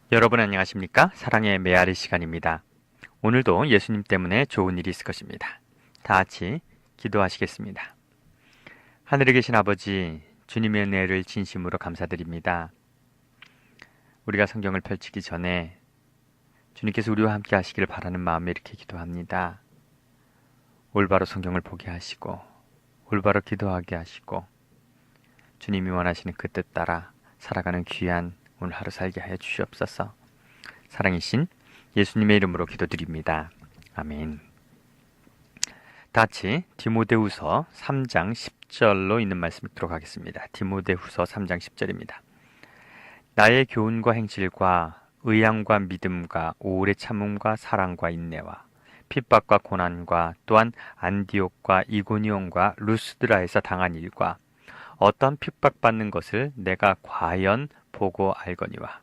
여러분 안녕하십니까? 사랑의 메아리 시간입니다. 오늘도 예수님 때문에 좋은 일이 있을 것입니다. 다 같이 기도하시겠습니다. 하늘에 계신 아버지, 주님의 은혜를 진심으로 감사드립니다. 우리가 성경을 펼치기 전에 주님께서 우리와 함께 하시기를 바라는 마음에 이렇게 기도합니다. 올바로 성경을 보게 하시고 올바로 기도하게 하시고 주님이 원하시는 그 뜻 따라 살아가는 귀한 오늘 하루 살게 하여 주시옵소서. 사랑이신 예수님의 이름으로 기도드립니다. 아멘. 다 같이 디모데후서 3장 10절로 있는 말씀 읽도록 하겠습니다. 디모데후서 3장 10절입니다. 나의 교훈과 행실과 의향과 믿음과 오래 참음과 사랑과 인내와 핍박과 고난과 또한 안디옥과 이고니온과 루스드라에서 당한 일과 어떠한 핍박받는 것을 내가 과연 보고 알거니와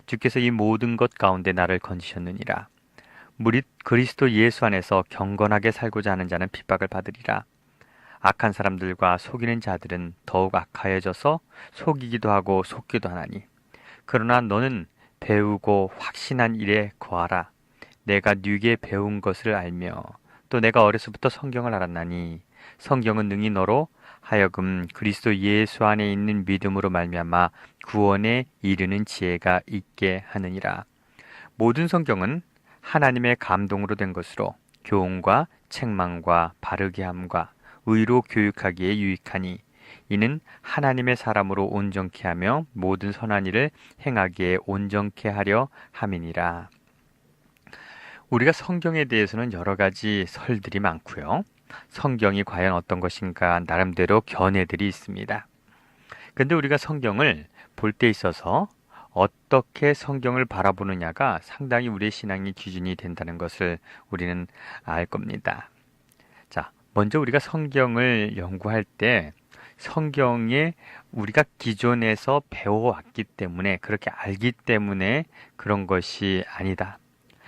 주께서 이 모든 것 가운데 나를 건지셨느니라. 무릇 그리스도 예수 안에서 경건하게 살고자 하는 자는 핍박을 받으리라. 악한 사람들과 속이는 자들은 더욱 악하여져서 속이기도 하고 속기도 하나니 그러나 너는 배우고 확신한 일에 거하라. 내가 네게 배운 것을 알며 또 내가 어려서부터 성경을 알았나니 성경은 능히 너로 하여금 그리스도 예수 안에 있는 믿음으로 말미암아 구원에 이르는 지혜가 있게 하느니라. 모든 성경은 하나님의 감동으로 된 것으로 교훈과 책망과 바르게 함과 의로 교육하기에 유익하니 이는 하나님의 사람으로 온전케 하며 모든 선한 일을 행하기에 온전케 하려 함이니라. 우리가 성경에 대해서는 여러 가지 설들이 많고요. 성경이 과연 어떤 것인가 나름대로 견해들이 있습니다. 근데 우리가 성경을 볼 때 있어서 어떻게 성경을 바라보느냐가 상당히 우리의 신앙의 기준이 된다는 것을 우리는 알 겁니다. 자, 먼저 우리가 성경을 연구할 때 성경에 우리가 기존에서 배워왔기 때문에 그렇게 알기 때문에 그런 것이 아니다.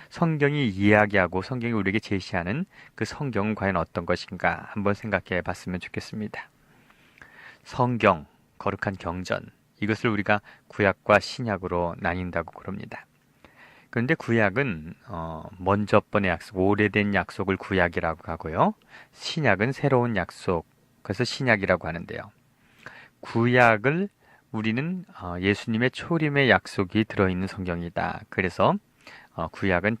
성경이 이야기하고 성경이 우리에게 제시하는 그 성경은 과연 어떤 것인가 한번 생각해 봤으면 좋겠습니다. 성경, 거룩한 경전, 이것을 우리가 구약과 신약으로 나뉜다고 그럽니다. 그런데 구약은 먼저 번의 약속, 오래된 약속을 구약이라고 하고요. 신약은 새로운 약속, 그래서 신약이라고 하는데요. 구약을 우리는 예수님의 초림의 약속이 들어있는 성경이다. 그래서 구약은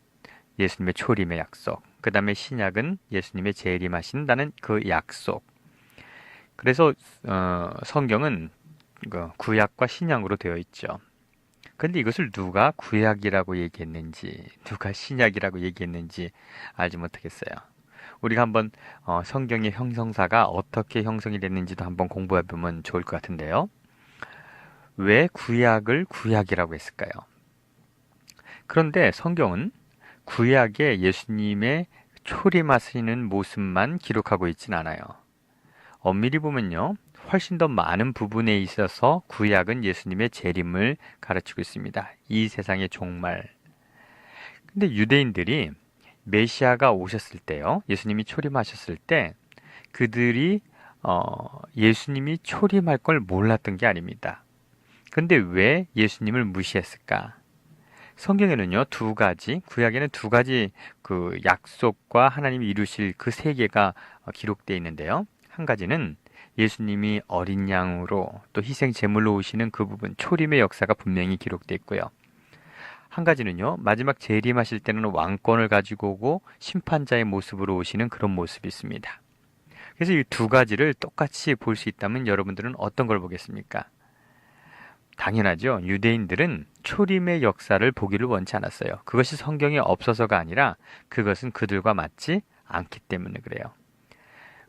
예수님의 초림의 약속, 그 다음에 신약은 예수님의 재림하신다는 그 약속. 그래서 성경은 구약과 신약으로 되어 있죠. 근데 이것을 누가 구약이라고 얘기했는지, 누가 신약이라고 얘기했는지 알지 못하겠어요. 우리가 한번 성경의 형성사가 어떻게 형성이 됐는지도 한번 공부해 보면 좋을 것 같은데요. 왜 구약을 구약이라고 했을까요? 그런데 성경은 구약에 예수님의 초림하시는 모습만 기록하고 있진 않아요. 엄밀히 보면요. 훨씬 더 많은 부분에 있어서 구약은 예수님의 재림을 가르치고 있습니다. 이 세상의 종말. 근데 유대인들이 메시아가 오셨을 때요. 예수님이 초림하셨을 때 그들이 예수님이 초림할 걸 몰랐던 게 아닙니다. 근데 왜 예수님을 무시했을까? 성경에는요, 두 가지, 구약에는 두 가지 그 약속과 하나님이 이루실 그 세 개가 기록되어 있는데요. 한 가지는 예수님이 어린 양으로 또 희생 제물로 오시는 그 부분, 초림의 역사가 분명히 기록되어 있고요. 한 가지는요, 마지막 재림하실 때는 왕권을 가지고 오고 심판자의 모습으로 오시는 그런 모습이 있습니다. 그래서 이 두 가지를 똑같이 볼 수 있다면 여러분들은 어떤 걸 보겠습니까? 당연하죠. 유대인들은 초림의 역사를 보기를 원치 않았어요. 그것이 성경에 없어서가 아니라 그것은 그들과 맞지 않기 때문에 그래요.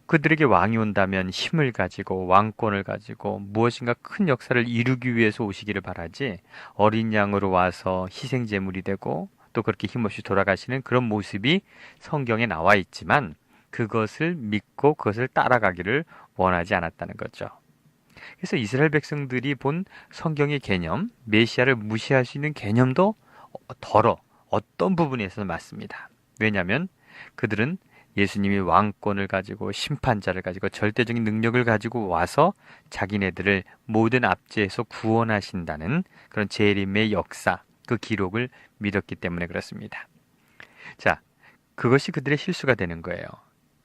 그들에게 왕이 온다면 힘을 가지고 왕권을 가지고 무엇인가 큰 역사를 이루기 위해서 오시기를 바라지 어린 양으로 와서 희생제물이 되고 또 그렇게 힘없이 돌아가시는 그런 모습이 성경에 나와 있지만 그것을 믿고 그것을 따라가기를 원하지 않았다는 거죠. 그래서 이스라엘 백성들이 본 성경의 개념, 메시아를 무시할 수 있는 개념도 어떤 부분에서는 맞습니다. 왜냐하면 그들은 예수님이 왕권을 가지고 심판자를 가지고 절대적인 능력을 가지고 와서 자기네들을 모든 압제에서 구원하신다는 그런 재림의 역사, 그 기록을 믿었기 때문에 그렇습니다. 자, 그것이 그들의 실수가 되는 거예요.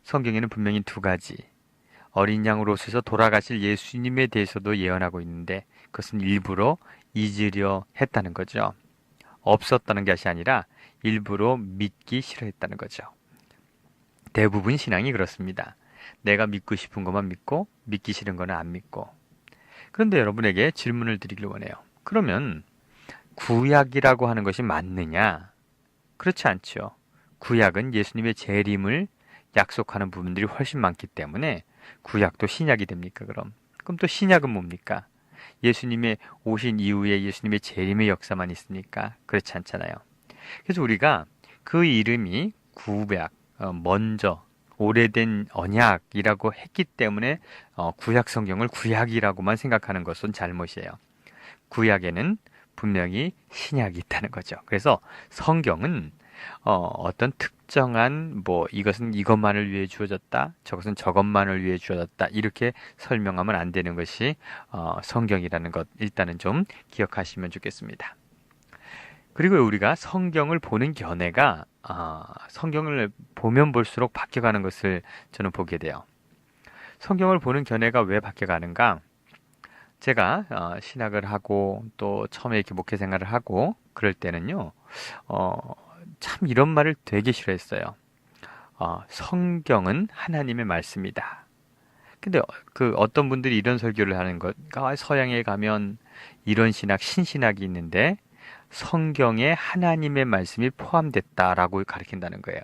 성경에는 분명히 두 가지, 어린 양으로 오셔서 돌아가실 예수님에 대해서도 예언하고 있는데 그것은 일부러 잊으려 했다는 거죠. 없었다는 것이 아니라 일부러 믿기 싫어했다는 거죠. 대부분 신앙이 그렇습니다. 내가 믿고 싶은 것만 믿고 믿기 싫은 거는 안 믿고. 그런데 여러분에게 질문을 드리길 원해요. 그러면 구약이라고 하는 것이 맞느냐? 그렇지 않죠. 구약은 예수님의 재림을 약속하는 부분들이 훨씬 많기 때문에 구약도 신약이 됩니까, 그럼? 그럼 또 신약은 뭡니까? 예수님의 오신 이후에 예수님의 재림의 역사만 있으니까 그렇지 않잖아요. 그래서 우리가 그 이름이 구약, 먼저, 오래된 언약이라고 했기 때문에 구약 성경을 구약이라고만 생각하는 것은 잘못이에요. 구약에는 분명히 신약이 있다는 거죠. 그래서 성경은 어떤 특정한 이것은 이것만을 위해 주어졌다, 저것은 저것만을 위해 주어졌다 이렇게 설명하면 안 되는 것이 성경이라는 것 일단은 좀 기억하시면 좋겠습니다. 그리고 우리가 성경을 보는 견해가 성경을 보면 볼수록 바뀌어가는 것을 저는 보게 돼요. 성경을 보는 견해가 왜 바뀌어가는가? 제가 신학을 하고 또 처음에 이렇게 목회 생활을 하고 그럴 때는요, 참 이런 말을 되게 싫어했어요. 성경은 하나님의 말씀이다. 근데 그 어떤 분들이 이런 설교를 하는 것, 서양에 가면 이런 신학, 신신학이 있는데 성경에 하나님의 말씀이 포함됐다라고 가르친다는 거예요.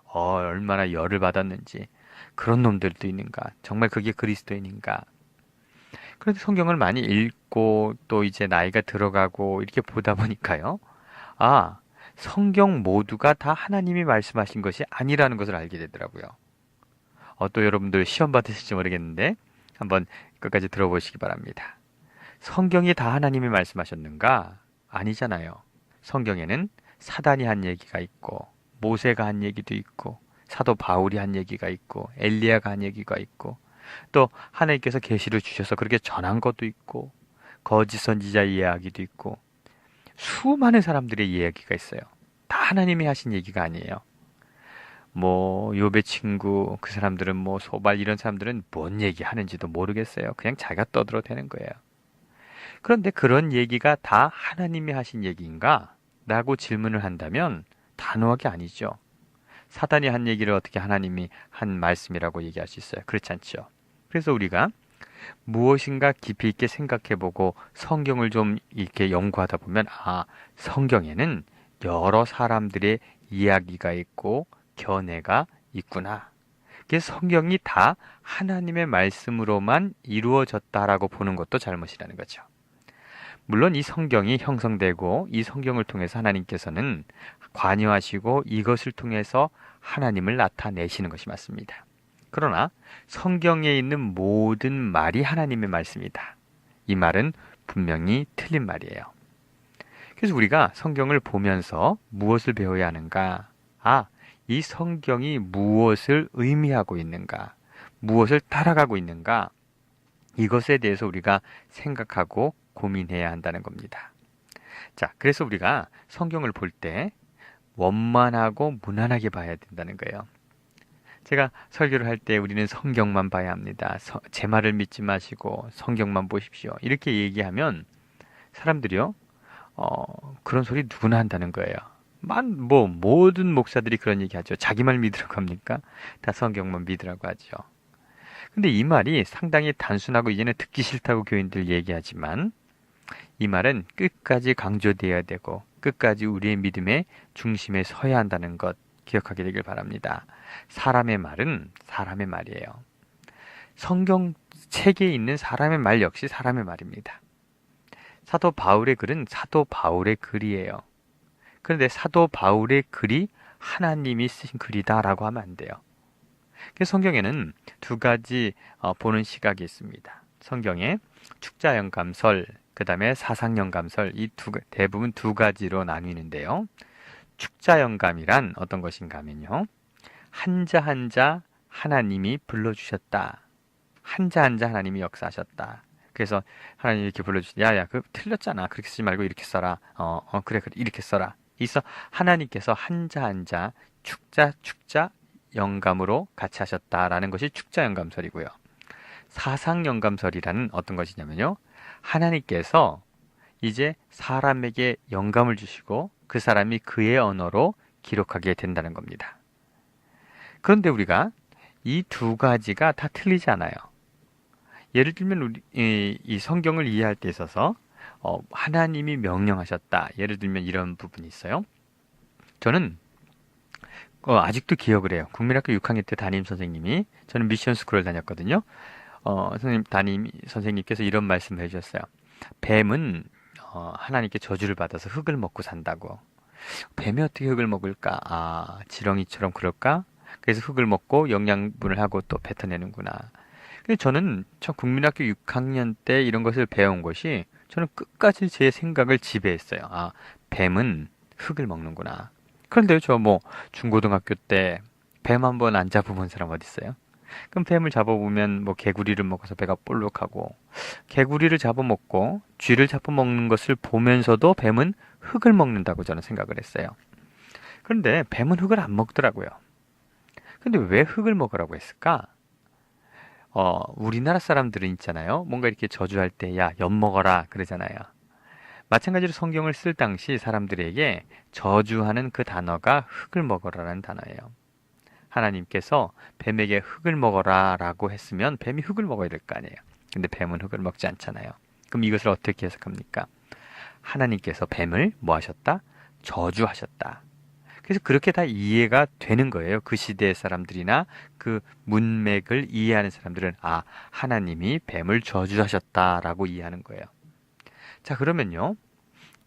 얼마나 열을 받았는지. 그런 놈들도 있는가? 정말 그게 그리스도인인가? 그런데 성경을 많이 읽고 또 이제 나이가 들어가고 이렇게 보다 보니까요. 성경 모두가 다 하나님이 말씀하신 것이 아니라는 것을 알게 되더라고요. 또 여러분들 시험 받으실지 모르겠는데 한번 끝까지 들어보시기 바랍니다. 성경이 다 하나님이 말씀하셨는가? 아니잖아요. 성경에는 사단이 한 얘기가 있고 모세가 한 얘기도 있고 사도 바울이 한 얘기가 있고 엘리야가 한 얘기가 있고 또 하나님께서 계시를 주셔서 그렇게 전한 것도 있고 거짓 선지자의 이야기도 있고 수많은 사람들의 이야기가 있어요. 다 하나님이 하신 얘기가 아니에요. 욥의 친구 그 사람들은 소발 이런 사람들은 뭔 얘기 하는지도 모르겠어요. 그냥 자기가 떠들어대는 거예요. 그런데 그런 얘기가 다 하나님이 하신 얘기인가? 라고 질문을 한다면 단호하게 아니죠. 사단이 한 얘기를 어떻게 하나님이 한 말씀이라고 얘기할 수 있어요? 그렇지 않죠. 그래서 우리가 무엇인가 깊이 있게 생각해보고 성경을 좀 이렇게 연구하다 보면 성경에는 여러 사람들의 이야기가 있고 견해가 있구나. 그래서 성경이 다 하나님의 말씀으로만 이루어졌다라고 보는 것도 잘못이라는 거죠. 물론 이 성경이 형성되고 이 성경을 통해서 하나님께서는 관여하시고 이것을 통해서 하나님을 나타내시는 것이 맞습니다. 그러나 성경에 있는 모든 말이 하나님의 말씀이다. 이 말은 분명히 틀린 말이에요. 그래서 우리가 성경을 보면서 무엇을 배워야 하는가? 이 성경이 무엇을 의미하고 있는가? 무엇을 따라가고 있는가? 이것에 대해서 우리가 생각하고 고민해야 한다는 겁니다. 자, 그래서 우리가 성경을 볼 때 원만하고 무난하게 봐야 된다는 거예요. 제가 설교를 할 때 우리는 성경만 봐야 합니다. 제 말을 믿지 마시고 성경만 보십시오. 이렇게 얘기하면 사람들이요, 그런 소리 누구나 한다는 거예요. 모든 목사들이 그런 얘기 하죠. 자기 말 믿으라고 합니까? 다 성경만 믿으라고 하죠. 근데 이 말이 상당히 단순하고 이제는 듣기 싫다고 교인들 얘기하지만 이 말은 끝까지 강조되어야 되고 끝까지 우리의 믿음의 중심에 서야 한다는 것 기억하게 되길 바랍니다. 사람의 말은 사람의 말이에요. 성경 책에 있는 사람의 말 역시 사람의 말입니다. 사도 바울의 글은 사도 바울의 글이에요. 그런데 사도 바울의 글이 하나님이 쓰신 글이다라고 하면 안 돼요. 그래서 성경에는 두 가지 보는 시각이 있습니다. 성경에 축자영감설, 그 다음에 사상영감설, 대부분 두 가지로 나뉘는데요. 축자영감이란 어떤 것인가 하면요. 한자 한자 하나님이 불러주셨다. 한자 한자 하나님이 역사하셨다. 그래서 하나님이 이렇게 불러주시, 야야, 그 틀렸잖아. 그렇게 쓰지 말고 이렇게 써라. 그래, 이렇게 써라. 있어 하나님께서 한자 한자 축자 축자 영감으로 같이 하셨다라는 것이 축자 영감설이고요. 사상 영감설이라는 어떤 것이냐면요. 하나님께서 이제 사람에게 영감을 주시고 그 사람이 그의 언어로 기록하게 된다는 겁니다. 그런데 우리가 이 두 가지가 다 틀리지 않아요. 예를 들면 우리 이 성경을 이해할 때 있어서 하나님이 명령하셨다. 예를 들면 이런 부분이 있어요. 저는 아직도 기억을 해요. 국민학교 6학년 때 담임 선생님이, 저는 미션 스쿨을 다녔거든요. 담임 선생님께서 이런 말씀을 해주셨어요. 뱀은 하나님께 저주를 받아서 흙을 먹고 산다고. 뱀이 어떻게 흙을 먹을까? 아, 지렁이처럼 그럴까? 그래서 흙을 먹고 영양분을 하고 또 뱉어내는구나. 근데 저는 저 국민학교 6학년 때 이런 것을 배운 것이 저는 끝까지 제 생각을 지배했어요. 아, 뱀은 흙을 먹는구나. 그런데요, 저 중고등학교 때 뱀 한 번 안 잡아본 사람 어디 있어요? 그럼 뱀을 잡아보면 개구리를 먹어서 배가 볼록하고, 개구리를 잡아먹고 쥐를 잡아먹는 것을 보면서도 뱀은 흙을 먹는다고 저는 생각을 했어요. 그런데 뱀은 흙을 안 먹더라고요. 근데 왜 흙을 먹으라고 했을까? 우리나라 사람들은 있잖아요. 뭔가 이렇게 저주할 때, 야, 엿 먹어라, 그러잖아요. 마찬가지로 성경을 쓸 당시 사람들에게 저주하는 그 단어가 흙을 먹어라라는 단어예요. 하나님께서 뱀에게 흙을 먹어라 라고 했으면 뱀이 흙을 먹어야 될 거 아니에요. 근데 뱀은 흙을 먹지 않잖아요. 그럼 이것을 어떻게 해석합니까? 하나님께서 뱀을 뭐 하셨다? 저주하셨다. 그래서 그렇게 다 이해가 되는 거예요. 그 시대의 사람들이나 그 문맥을 이해하는 사람들은 하나님이 뱀을 저주하셨다라고 이해하는 거예요. 자, 그러면요.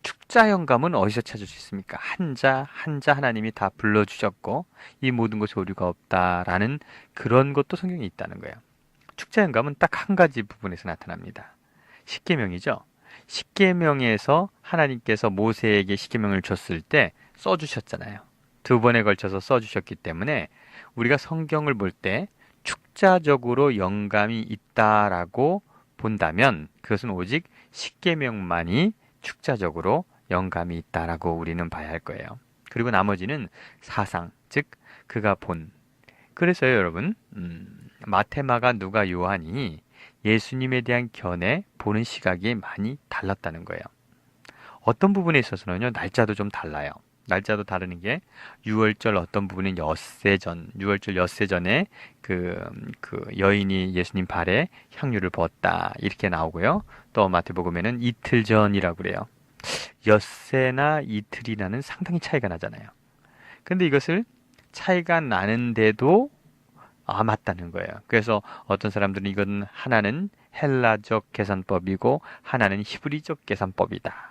축자 영감은 어디서 찾을 수 있습니까? 한자 하나님이 다 불러주셨고 이 모든 것이 오류가 없다라는 그런 것도 성경에 있다는 거예요. 축자 영감은 딱 한 가지 부분에서 나타납니다. 십계명이죠. 십계명에서 하나님께서 모세에게 십계명을 줬을 때 써주셨잖아요. 두 번에 걸쳐서 써주셨기 때문에 우리가 성경을 볼 때 축자적으로 영감이 있다라고 본다면 그것은 오직 십계명만이 축자적으로 영감이 있다라고 우리는 봐야 할 거예요. 그리고 나머지는 사상, 즉 그가 본. 그래서요, 여러분, 마태, 마가, 누가, 요한이 예수님에 대한 견해, 보는 시각이 많이 달랐다는 거예요. 어떤 부분에 있어서는요, 날짜도 좀 달라요. 날짜도 다르는 게 6월절 어떤 부분은 엿새 전, 6월절 엿새 전에 그 여인이 예수님 발에 향유를 부었다 이렇게 나오고요. 또 마태복음에는 이틀 전이라고 그래요. 엿새나 이틀이라는 상당히 차이가 나잖아요. 근데 이것을 차이가 나는데도 맞다는 거예요. 그래서 어떤 사람들은 이건 하나는 헬라적 계산법이고 하나는 히브리적 계산법이다.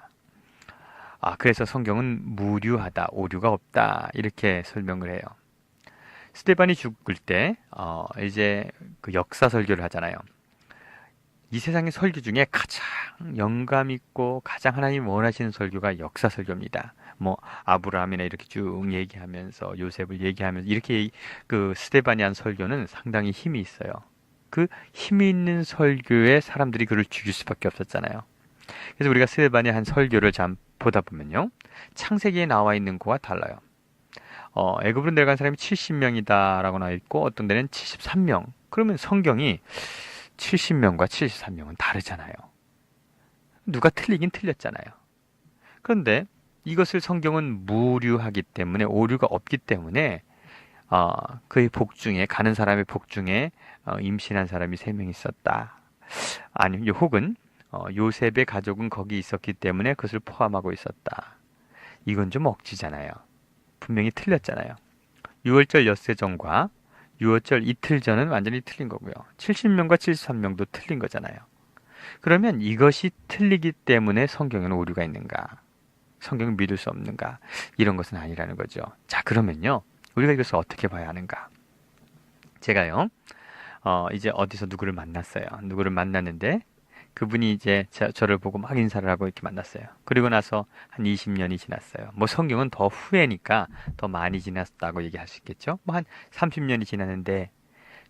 그래서 성경은 무류하다, 오류가 없다 이렇게 설명을 해요. 스데반이 죽을 때 이제 그 역사 설교를 하잖아요. 이 세상의 설교 중에 가장 영감 있고 가장 하나님이 원하시는 설교가 역사 설교입니다. 아브라함이나 이렇게 쭉 얘기하면서 요셉을 얘기하면서 이렇게 그 스데반이 한 설교는 상당히 힘이 있어요. 그 힘이 있는 설교에 사람들이 그를 죽일 수밖에 없었잖아요. 그래서 우리가 스데반이 한 설교를 잠 보다 보면요. 창세기에 나와 있는 거와 달라요. 애굽으로 내려간 사람이 70명이다라고 나와 있고 어떤 데는 73명. 그러면 성경이 70명과 73명은 다르잖아요. 누가 틀리긴 틀렸잖아요. 그런데 이것을 성경은 무류하기 때문에 오류가 없기 때문에 그의 복 중에 가는 사람의 복 중에 임신한 사람이 3명 있었다. 아니면 혹은 요셉의 가족은 거기 있었기 때문에 그것을 포함하고 있었다. 이건 좀 억지잖아요. 분명히 틀렸잖아요. 6월절 엿새 전과 6월절 이틀 전은 완전히 틀린 거고요. 70명과 73명도 틀린 거잖아요. 그러면 이것이 틀리기 때문에 성경에는 오류가 있는가? 성경을 믿을 수 없는가? 이런 것은 아니라는 거죠. 자, 그러면요. 우리가 이것을 어떻게 봐야 하는가? 제가요. 이제 어디서 누구를 만났어요. 누구를 만났는데 그분이 이제 저를 보고 막 인사를 하고 이렇게 만났어요. 그리고 나서 한 20년이 지났어요. 성경은 더 후회니까 더 많이 지났다고 얘기할 수 있겠죠. 한 30년이 지났는데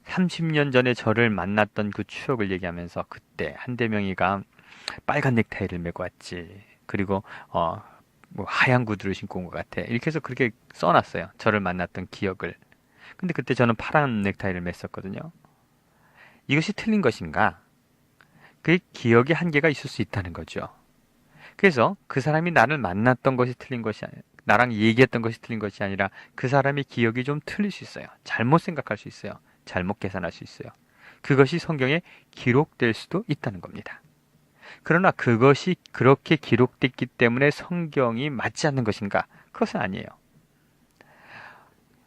30년 전에 저를 만났던 그 추억을 얘기하면서 그때 한대명이가 빨간 넥타이를 메고 왔지. 그리고 뭐 하얀 구두를 신고 온 것 같아. 이렇게 해서 그렇게 써놨어요. 저를 만났던 기억을. 근데 그때 저는 파란 넥타이를 맸었거든요. 이것이 틀린 것인가? 그 기억의 한계가 있을 수 있다는 거죠. 그래서 그 사람이 나를 만났던 것이 틀린 것이 아니라 나랑 얘기했던 것이 틀린 것이 아니라 그 사람의 기억이 좀 틀릴 수 있어요. 잘못 생각할 수 있어요. 잘못 계산할 수 있어요. 그것이 성경에 기록될 수도 있다는 겁니다. 그러나 그것이 그렇게 기록됐기 때문에 성경이 맞지 않는 것인가? 그것은 아니에요.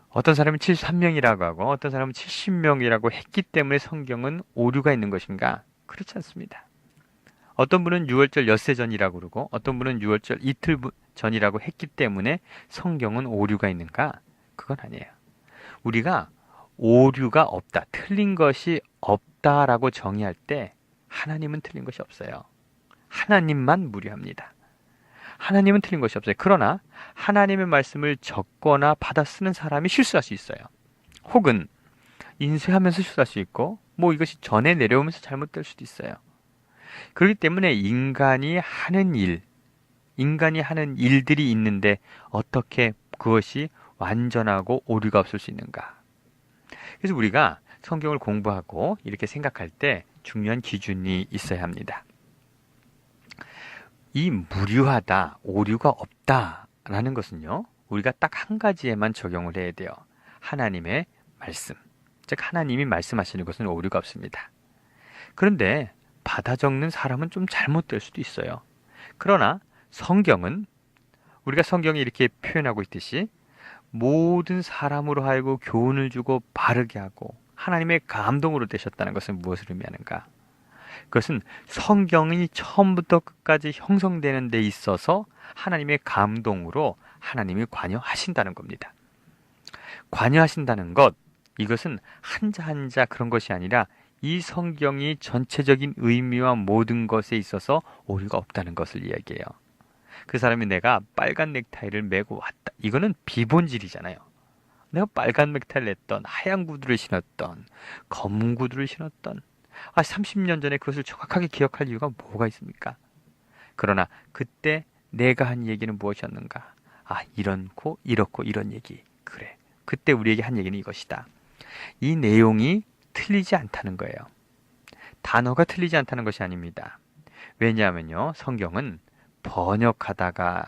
어떤 사람은 73명이라고 하고 어떤 사람은 70명이라고 했기 때문에 성경은 오류가 있는 것인가? 그렇지 않습니다. 어떤 분은 6월절 엿새 전이라고 그러고 어떤 분은 6월절 이틀 전이라고 했기 때문에 성경은 오류가 있는가? 그건 아니에요. 우리가 오류가 없다, 틀린 것이 없다라고 정의할 때 하나님은 틀린 것이 없어요. 하나님만 무료합니다. 하나님은 틀린 것이 없어요. 그러나 하나님의 말씀을 적거나 받아 쓰는 사람이 실수할 수 있어요. 혹은 인쇄하면서 실수할 수 있고 뭐 이것이 전에 내려오면서 잘못될 수도 있어요. 그렇기 때문에 인간이 하는 일들이 있는데 어떻게 그것이 완전하고 오류가 없을 수 있는가? 그래서 우리가 성경을 공부하고 이렇게 생각할 때 중요한 기준이 있어야 합니다. 이 무료하다, 오류가 없다라는 것은요, 우리가 딱 한 가지에만 적용을 해야 돼요. 하나님의 말씀. 즉, 하나님이 말씀하시는 것은 오류가 없습니다. 그런데 받아 적는 사람은 좀 잘못될 수도 있어요. 그러나 성경은 우리가 성경에 이렇게 표현하고 있듯이 모든 사람으로 하여금 교훈을 주고 바르게 하고 하나님의 감동으로 되셨다는 것은 무엇을 의미하는가? 그것은 성경이 처음부터 끝까지 형성되는 데 있어서 하나님의 감동으로 하나님이 관여하신다는 겁니다. 관여하신다는 것, 이것은 한자 한자 그런 것이 아니라 이 성경이 전체적인 의미와 모든 것에 있어서 오류가 없다는 것을 이야기해요. 그 사람이 내가 빨간 넥타이를 메고 왔다. 이거는 비본질이잖아요. 내가 빨간 넥타이를 냈던, 하얀 구두를 신었던, 검은 구두를 신었던, 30년 전에 그것을 정확하게 기억할 이유가 뭐가 있습니까? 그러나 그때 내가 한 얘기는 무엇이었는가? 이렇고 이렇고 이런 얘기. 그래. 그때 우리에게 한 얘기는 이것이다. 이 내용이 틀리지 않다는 거예요. 단어가 틀리지 않다는 것이 아닙니다. 왜냐하면요, 성경은 번역하다가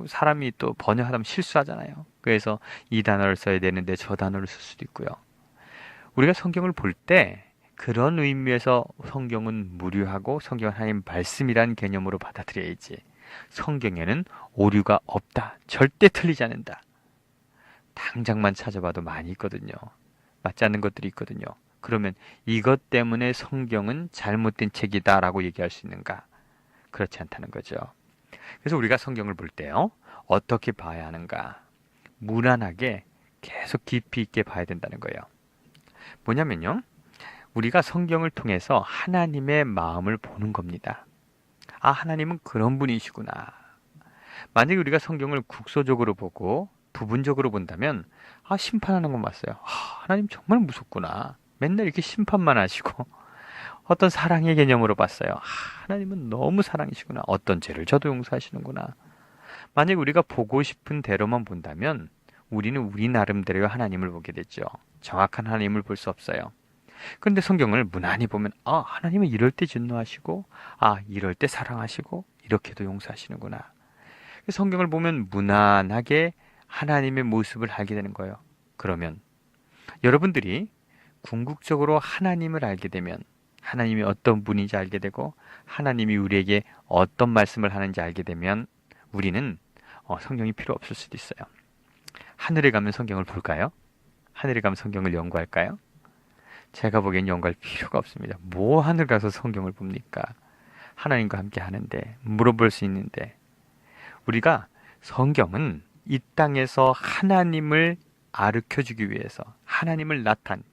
사람이 또 번역하다 실수하잖아요. 그래서 이 단어를 써야 되는데 저 단어를 쓸 수도 있고요. 우리가 성경을 볼 때 그런 의미에서 성경은 무료하고 성경은 하나님 말씀이라는 개념으로 받아들여야지. 성경에는 오류가 없다. 절대 틀리지 않는다. 당장만 찾아봐도 많이 있거든요. 맞지 않는 것들이 있거든요. 그러면 이것 때문에 성경은 잘못된 책이다라고 얘기할 수 있는가? 그렇지 않다는 거죠. 그래서 우리가 성경을 볼 때요, 어떻게 봐야 하는가? 무난하게 계속 깊이 있게 봐야 된다는 거예요. 뭐냐면요, 우리가 성경을 통해서 하나님의 마음을 보는 겁니다. 하나님은 그런 분이시구나. 만약에 우리가 성경을 국소적으로 보고 부분적으로 본다면 심판하는 건 맞어요. 하나님 정말 무섭구나. 맨날 이렇게 심판만 하시고 어떤 사랑의 개념으로 봤어요. 하나님은 너무 사랑이시구나. 어떤 죄를 저도 용서하시는구나. 만약 우리가 보고 싶은 대로만 본다면 우리는 우리 나름대로 하나님을 보게 되죠. 정확한 하나님을 볼 수 없어요. 그런데 성경을 무난히 보면 하나님은 이럴 때 진노하시고 이럴 때 사랑하시고 이렇게도 용서하시는구나. 성경을 보면 무난하게 하나님의 모습을 알게 되는 거예요. 그러면 여러분들이 궁극적으로 하나님을 알게 되면 하나님이 어떤 분인지 알게 되고 하나님이 우리에게 어떤 말씀을 하는지 알게 되면 우리는 성경이 필요 없을 수도 있어요. 하늘에 가면 성경을 볼까요? 하늘에 가면 성경을 연구할까요? 제가 보기엔 연구할 필요가 없습니다. 뭐 하늘 가서 성경을 봅니까? 하나님과 함께 하는데, 물어볼 수 있는데. 우리가 성경은 이 땅에서 하나님을 가르쳐주기 위해서 하나님을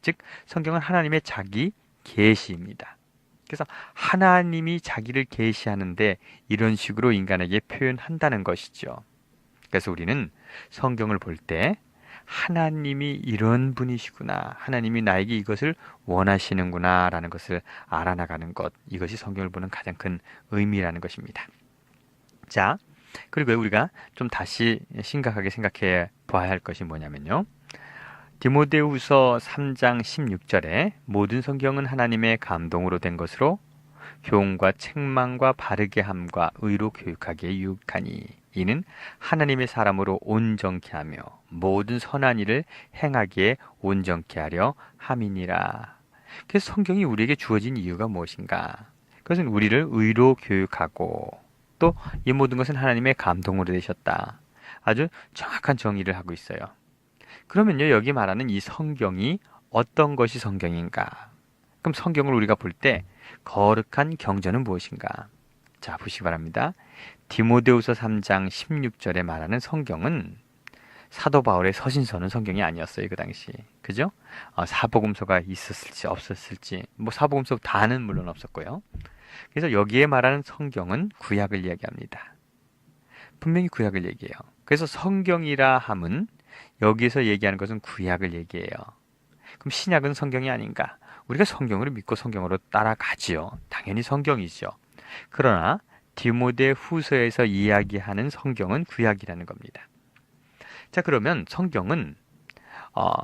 즉 성경은 하나님의 자기 계시입니다. 그래서 하나님이 자기를 계시하는데 이런 식으로 인간에게 표현한다는 것이죠. 그래서 우리는 성경을 볼 때 하나님이 이런 분이시구나. 하나님이 나에게 이것을 원하시는구나 라는 것을 알아나가는 것. 이것이 성경을 보는 가장 큰 의미라는 것입니다. 자, 그리고 우리가 좀 다시 심각하게 생각해 봐야 할 것이 뭐냐면요. 디모데후서 3장 16절에 모든 성경은 하나님의 감동으로 된 것으로 교훈과 책망과 바르게 함과 의로 교육하기에 유익하니 이는 하나님의 사람으로 온전케 하며 모든 선한 일을 행하기에 온전케 하려 함이니라. 그래서 성경이 우리에게 주어진 이유가 무엇인가? 그것은 우리를 의로 교육하고 또 이 모든 것은 하나님의 감동으로 되셨다. 아주 정확한 정의를 하고 있어요. 그러면요, 여기 말하는 이 성경이 어떤 것이 성경인가? 그럼 성경을 우리가 볼 때 거룩한 경전은 무엇인가? 자, 보시기 바랍니다. 디모데후서 3장 16절에 말하는 성경은 사도 바울의 서신서는 성경이 아니었어요, 그 당시. 그죠? 사복음서가 있었을지 없었을지, 뭐 사복음서 다는 물론 없었고요. 그래서 여기에 말하는 성경은 구약을 이야기합니다. 분명히 구약을 얘기해요. 그래서 성경이라 함은 여기서 얘기하는 것은 구약을 얘기해요. 그럼 신약은 성경이 아닌가? 우리가 성경을 믿고 성경으로 따라가지요. 당연히 성경이죠. 그러나 디모데 후서에서 이야기하는 성경은 구약이라는 겁니다. 자, 그러면 성경은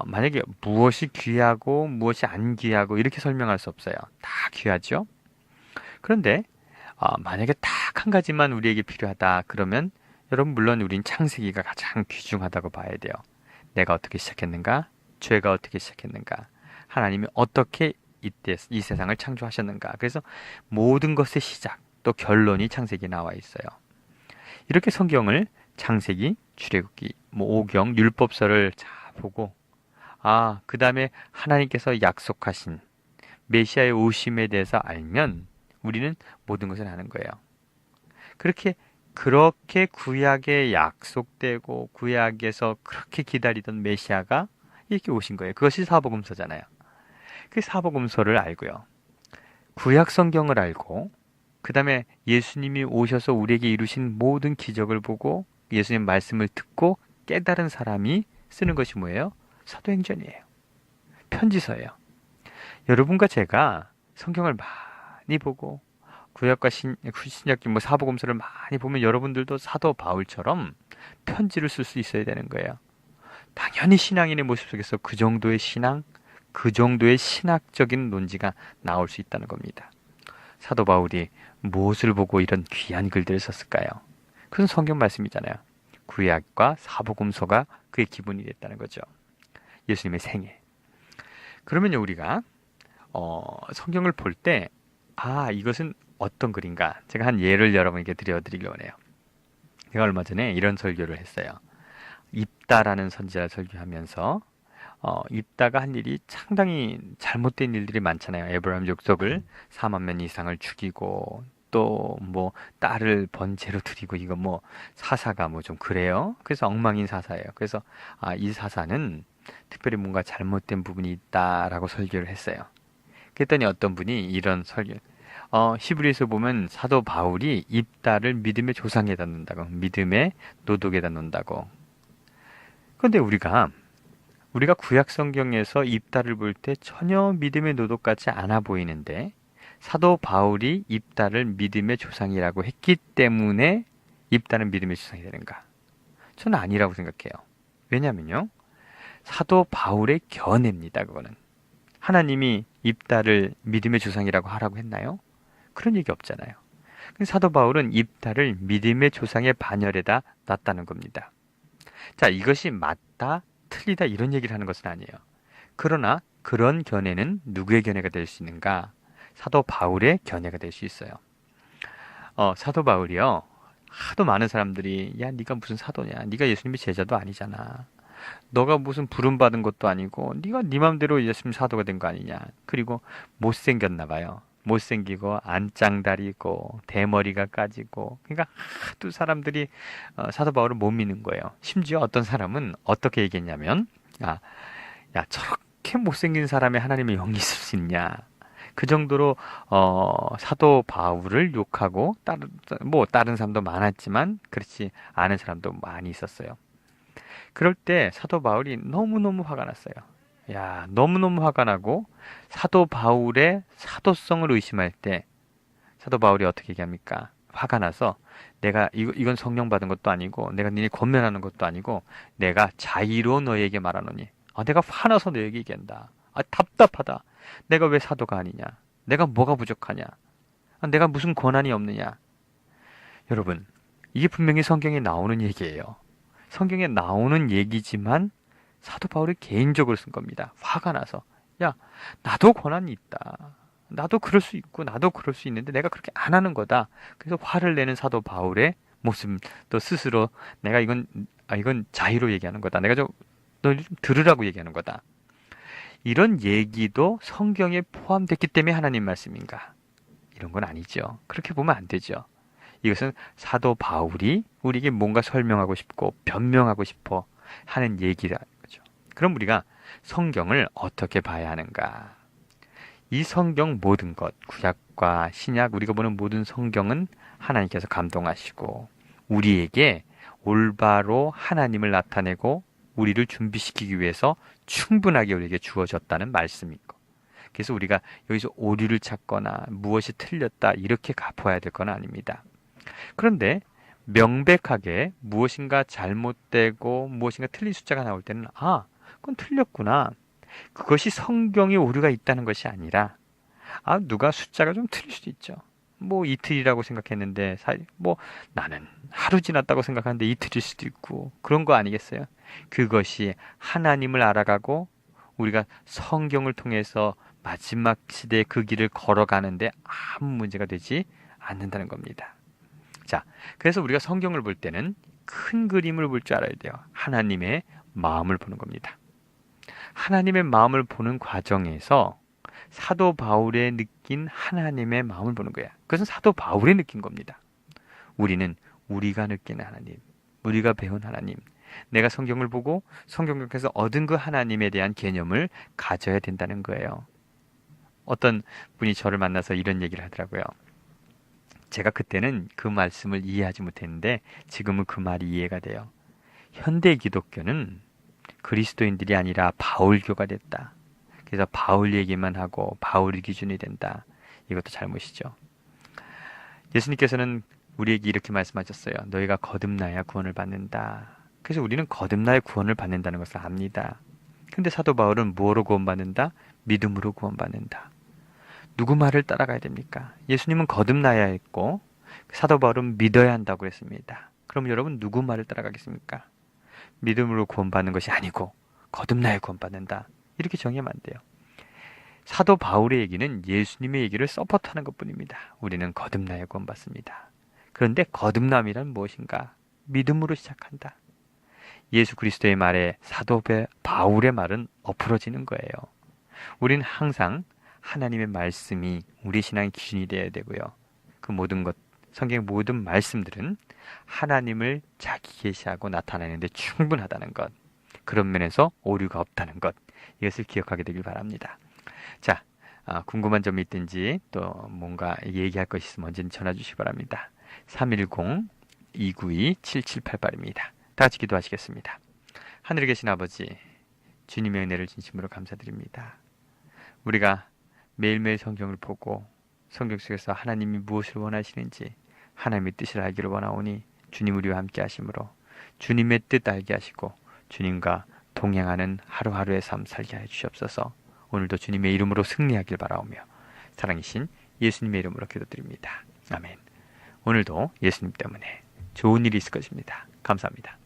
만약에 무엇이 귀하고 무엇이 안 귀하고 이렇게 설명할 수 없어요. 다 귀하죠. 그런데 만약에 딱 한 가지만 우리에게 필요하다 그러면 여러분 물론 우린 창세기가 가장 귀중하다고 봐야 돼요. 내가 어떻게 시작했는가? 죄가 어떻게 시작했는가? 하나님이 어떻게 이때 이 세상을 창조하셨는가? 그래서 모든 것의 시작 또 결론이 창세기에 나와 있어요. 이렇게 성경을 창세기, 출애굽기, 오경, 율법서를 자 보고 그 다음에 하나님께서 약속하신 메시아의 오심에 대해서 알면 우리는 모든 것을 아는 거예요. 그렇게 구약에 약속되고 구약에서 그렇게 기다리던 메시아가 이렇게 오신 거예요. 그것이 사복음서잖아요. 그 사복음서를 알고요. 구약 성경을 알고 그 다음에 예수님이 오셔서 우리에게 이루신 모든 기적을 보고 예수님 말씀을 듣고 깨달은 사람이 쓰는 것이 뭐예요? 사도행전이에요. 편지서예요. 여러분과 제가 성경을 많이 보고 구약과 신약기 사복음서를 많이 보면 여러분들도 사도 바울처럼 편지를 쓸 수 있어야 되는 거예요. 당연히 신앙인의 모습 속에서 그 정도의 신앙, 그 정도의 신학적인 논지가 나올 수 있다는 겁니다. 사도 바울이 무엇을 보고 이런 귀한 글들을 썼을까요? 그건 성경 말씀이잖아요. 구약과 사복음서가 그의 기본이 됐다는 거죠. 예수님의 생애. 그러면요, 우리가 성경을 볼 때 이것은 어떤 글인가? 제가 한 예를 여러분에게 드리려고 해요. 제가 얼마 전에 이런 설교를 했어요. 입다라는 선지자를 설교하면서 입다가 한 일이 상당히 잘못된 일들이 많잖아요. 에브라임 족속을 4만 명 이상을 죽이고 또 딸을 번제로 드리고 이거 사사가 좀 그래요. 그래서 엉망인 사사예요. 그래서 이 사사는 특별히 뭔가 잘못된 부분이 있다라고 설교를 했어요. 그랬더니 어떤 분이 이런 설교 히브리서 보면 사도 바울이 입다를 믿음의 조상에다 놓는다고, 믿음의 노독에다 놓는다고. 그런데 우리가 구약 성경에서 입다를 볼 때 전혀 믿음의 노독 같지 않아 보이는데 사도 바울이 입다를 믿음의 조상이라고 했기 때문에 입다는 믿음의 조상이 되는가? 저는 아니라고 생각해요. 왜냐면요, 사도 바울의 견해입니다. 그거는 하나님이 입다를 믿음의 조상이라고 하라고 했나요? 그런 얘기 없잖아요. 사도 바울은 입다를 믿음의 조상의 반열에다 놨다는 겁니다. 자, 이것이 맞다, 틀리다 이런 얘기를 하는 것은 아니에요. 그러나 그런 견해는 누구의 견해가 될 수 있는가? 사도 바울의 견해가 될 수 있어요. 사도 바울이요, 하도 많은 사람들이 네가 무슨 사도냐? 네가 예수님의 제자도 아니잖아. 너가 무슨 부름받은 것도 아니고 네가 네 맘대로 예수님 사도가 된 거 아니냐. 그리고 못생겼나 봐요. 못생기고 안짱다리고 대머리가 까지고 그러니까 하도 사람들이 사도 바울을 못 믿는 거예요. 심지어 어떤 사람은 어떻게 얘기했냐면 야 저렇게 못생긴 사람의 하나님의 영이 있을 수 있냐. 그 정도로 사도 바울을 욕하고 다른 사람도 많았지만 그렇지 않은 사람도 많이 있었어요. 그럴 때 사도 바울이 너무너무 화가 났어요. 야, 너무너무 화가 나고 사도 바울의 사도성을 의심할 때 사도 바울이 어떻게 얘기합니까? 화가 나서 내가 이건 성령 받은 것도 아니고 내가 니네 권면하는 것도 아니고 내가 자의로 너에게 말하노니 내가 화나서 너에게 얘기한다. 답답하다. 내가 왜 사도가 아니냐? 내가 뭐가 부족하냐? 내가 무슨 권한이 없느냐? 여러분, 이게 분명히 성경에 나오는 얘기예요. 성경에 나오는 얘기지만 사도 바울이 개인적으로 쓴 겁니다. 화가 나서 야, 나도 권한이 있다. 나도 그럴 수 있고 나도 그럴 수 있는데 내가 그렇게 안 하는 거다. 그래서 화를 내는 사도 바울의 모습도 스스로 내가 이건 자의로 얘기하는 거다. 내가 너 좀 들으라고 얘기하는 거다. 이런 얘기도 성경에 포함됐기 때문에 하나님 말씀인가? 이런 건 아니죠. 그렇게 보면 안 되죠. 이것은 사도 바울이 우리에게 뭔가 설명하고 싶고 변명하고 싶어 하는 얘기라는 거죠. 그럼 우리가 성경을 어떻게 봐야 하는가? 이 성경 모든 것, 구약과 신약, 우리가 보는 모든 성경은 하나님께서 감동하시고 우리에게 올바로 하나님을 나타내고 우리를 준비시키기 위해서 충분하게 우리에게 주어졌다는 말씀이고, 그래서 우리가 여기서 오류를 찾거나 무엇이 틀렸다 이렇게 보아야 될 건 아닙니다. 그런데 명백하게 무엇인가 잘못되고 무엇인가 틀린 숫자가 나올 때는 그건 틀렸구나. 그것이 성경에 오류가 있다는 것이 아니라 누가 숫자가 좀 틀릴 수도 있죠. 뭐 이틀이라고 생각했는데 나는 하루 지났다고 생각하는데 이틀일 수도 있고 그런 거 아니겠어요? 그것이 하나님을 알아가고 우리가 성경을 통해서 마지막 시대의 그 길을 걸어가는데 아무 문제가 되지 않는다는 겁니다. 자, 그래서 우리가 성경을 볼 때는 큰 그림을 볼 줄 알아야 돼요. 하나님의 마음을 보는 겁니다. 하나님의 마음을 보는 과정에서 사도 바울의 느낀 하나님의 마음을 보는 거야. 그것은 사도 바울이 느낀 겁니다. 우리는 우리가 느끼는 하나님, 우리가 배운 하나님, 내가 성경을 보고 성경에서 얻은 그 하나님에 대한 개념을 가져야 된다는 거예요. 어떤 분이 저를 만나서 이런 얘기를 하더라고요. 제가 그때는 그 말씀을 이해하지 못했는데 지금은 그 말이 이해가 돼요. 현대 기독교는 그리스도인들이 아니라 바울교가 됐다. 그래서 바울 얘기만 하고 바울이 기준이 된다. 이것도 잘못이죠. 예수님께서는 우리에게 이렇게 말씀하셨어요. 너희가 거듭나야 구원을 받는다. 그래서 우리는 거듭나야 구원을 받는다는 것을 압니다. 근데 사도 바울은 뭐로 구원받는다? 믿음으로 구원받는다. 누구 말을 따라가야 됩니까? 예수님은 거듭나야 했고 사도 바울은 믿어야 한다고 했습니다. 그럼 여러분 누구 말을 따라가겠습니까? 믿음으로 구원받는 것이 아니고 거듭나야 구원받는다. 이렇게 정의하면 안 돼요. 사도 바울의 얘기는 예수님의 얘기를 서포트하는 것뿐입니다. 우리는 거듭나야 구원받습니다. 그런데 거듭남이란 무엇인가? 믿음으로 시작한다. 예수 그리스도의 말에 사도 바울의 말은 엎으러지는 거예요. 우리는 항상 하나님의 말씀이 우리 신앙의 기준이 되어야 되고요. 그 모든 것, 성경의 모든 말씀들은 하나님을 자기 계시하고 나타내는 데 충분하다는 것, 그런 면에서 오류가 없다는 것, 이것을 기억하게 되길 바랍니다. 자, 궁금한 점이 있든지 또 뭔가 얘기할 것이 있으면 언제든 전화 주시기 바랍니다. 310-292-7788입니다. 다 같이 기도하시겠습니다. 하늘에 계신 아버지, 주님의 은혜를 진심으로 감사드립니다. 우리가 매일매일 성경을 보고 성경 속에서 하나님이 무엇을 원하시는지 하나님의 뜻을 알기를 원하오니 주님 우리와 함께 하심으로 주님의 뜻 알게 하시고 주님과 동행하는 하루하루의 삶 살게 해주시옵소서. 오늘도 주님의 이름으로 승리하길 바라오며 사랑이신 예수님의 이름으로 기도드립니다. 아멘. 오늘도 예수님 때문에 좋은 일이 있을 것입니다. 감사합니다.